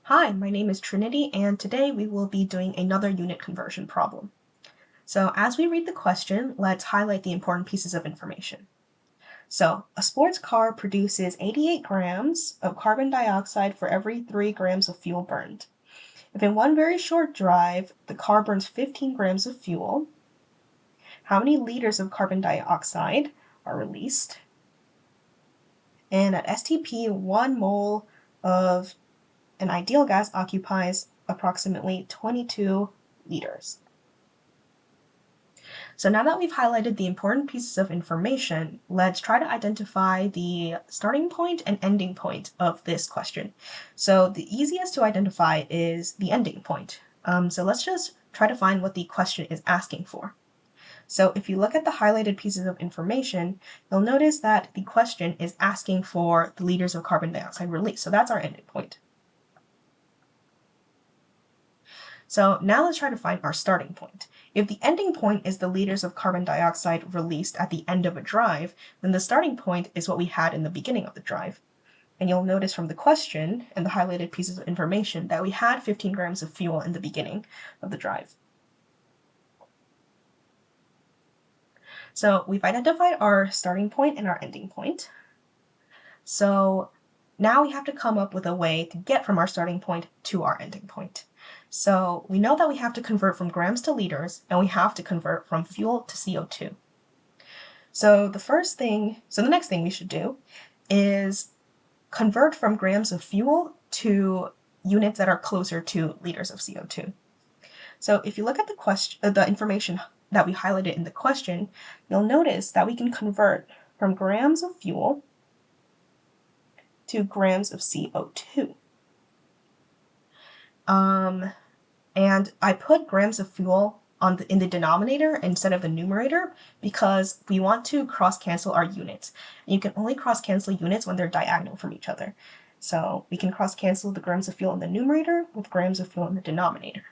Hi, my name is Trinity, and today we will be doing another unit conversion problem. So as we read the question, let's highlight the important pieces of information. So a sports car produces 88 grams of carbon dioxide for every 3 grams of fuel burned. If in one very short drive, the car burns 15 grams of fuel, how many liters of carbon dioxide are released? And at STP, 1 mole of an ideal gas occupies approximately 22 liters. So now that we've highlighted the important pieces of information, let's try to identify the starting point and ending point of this question. So the easiest to identify is the ending point. So let's just try to find what the question is asking for. So if you look at the highlighted pieces of information, you'll notice that the question is asking for the liters of carbon dioxide released. So that's our ending point. So now let's try to find our starting point. If the ending point is the liters of carbon dioxide released at the end of a drive, then the starting point is what we had in the beginning of the drive. And you'll notice from the question and the highlighted pieces of information that we had 15 grams of fuel in the beginning of the drive. So we've identified our starting point and our ending point. So now we have to come up with a way to get from our starting point to our ending point. So we know that we have to convert from grams to liters, and we have to convert from fuel to CO2. So the next thing we should do is convert from grams of fuel to units that are closer to liters of CO2. So if you look at the information that we highlighted in the question, you'll notice that we can convert from grams of fuel to grams of CO2. And I put grams of fuel in the denominator instead of the numerator because we want to cross-cancel our units. And you can only cross-cancel units when they're diagonal from each other. So we can cross-cancel the grams of fuel in the numerator with grams of fuel in the denominator.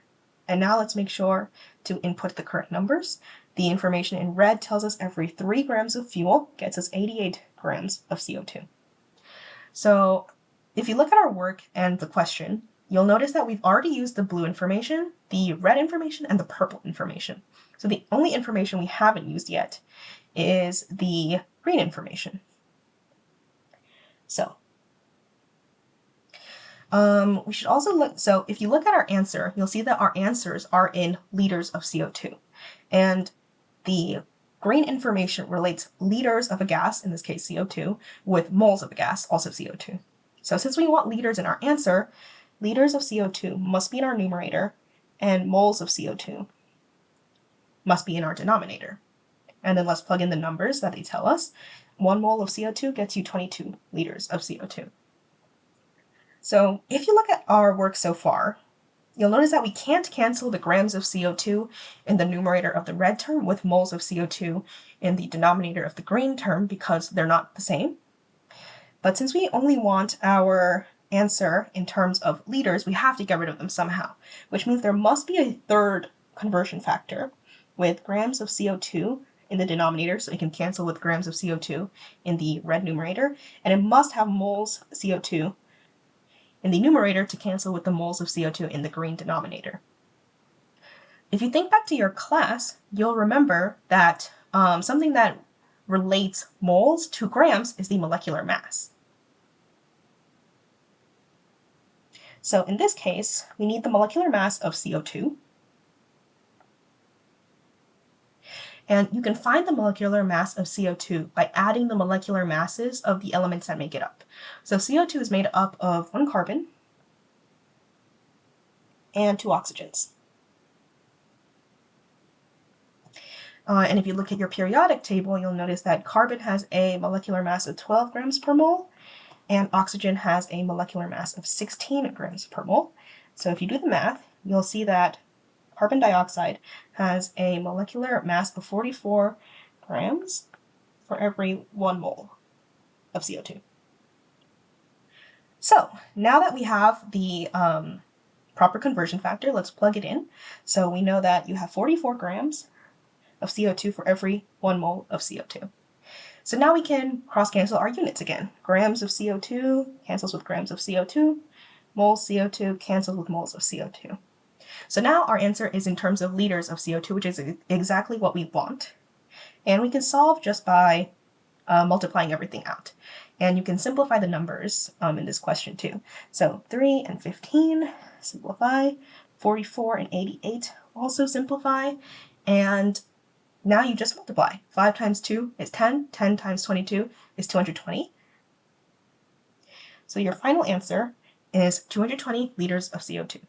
And now let's make sure to input the correct numbers. The information in red tells us every 3 grams of fuel gets us 88 grams of CO2. So if you look at our work and the question, you'll notice that we've already used the blue information, the red information, and the purple information. So the only information we haven't used yet is the green information. So we should also look, so if you look at our answer, you'll see that our answers are in liters of CO2. And the green information relates liters of a gas, in this case CO2, with moles of a gas, also CO2. So since we want liters in our answer, liters of CO2 must be in our numerator, and moles of CO2 must be in our denominator. And then let's plug in the numbers that they tell us. 1 mole of CO2 gets you 22 liters of CO2. So if you look at our work so far, you'll notice that we can't cancel the grams of CO2 in the numerator of the red term with moles of CO2 in the denominator of the green term because they're not the same. But since we only want our answer in terms of liters, we have to get rid of them somehow, which means there must be a third conversion factor with grams of CO2 in the denominator, so it can cancel with grams of CO2 in the red numerator, and it must have moles of CO2 in the numerator to cancel with the moles of CO2 in the green denominator. If you think back to your class, you'll remember that something that relates moles to grams is the molecular mass. So in this case, we need the molecular mass of CO2. And you can find the molecular mass of CO2 by adding the molecular masses of the elements that make it up. So CO2 is made up of 1 carbon and 2 oxygens. And if you look at your periodic table, you'll notice that carbon has a molecular mass of 12 grams per mole, and oxygen has a molecular mass of 16 grams per mole. So if you do the math, you'll see that carbon dioxide has a molecular mass of 44 grams for every 1 mole of CO2. So now that we have the proper conversion factor, let's plug it in. So we know that you have 44 grams of CO2 for every 1 mole of CO2. So now we can cross-cancel our units again. Grams of CO2 cancels with grams of CO2, moles CO2 cancels with moles of CO2. So now our answer is in terms of liters of CO2, which is exactly what we want. And we can solve just by multiplying everything out. And you can simplify the numbers in this question too. So 3 and 15, simplify. 44 and 88, also simplify. And now you just multiply. 5 times 2 is 10. 10 times 22 is 220. So your final answer is 220 liters of CO2.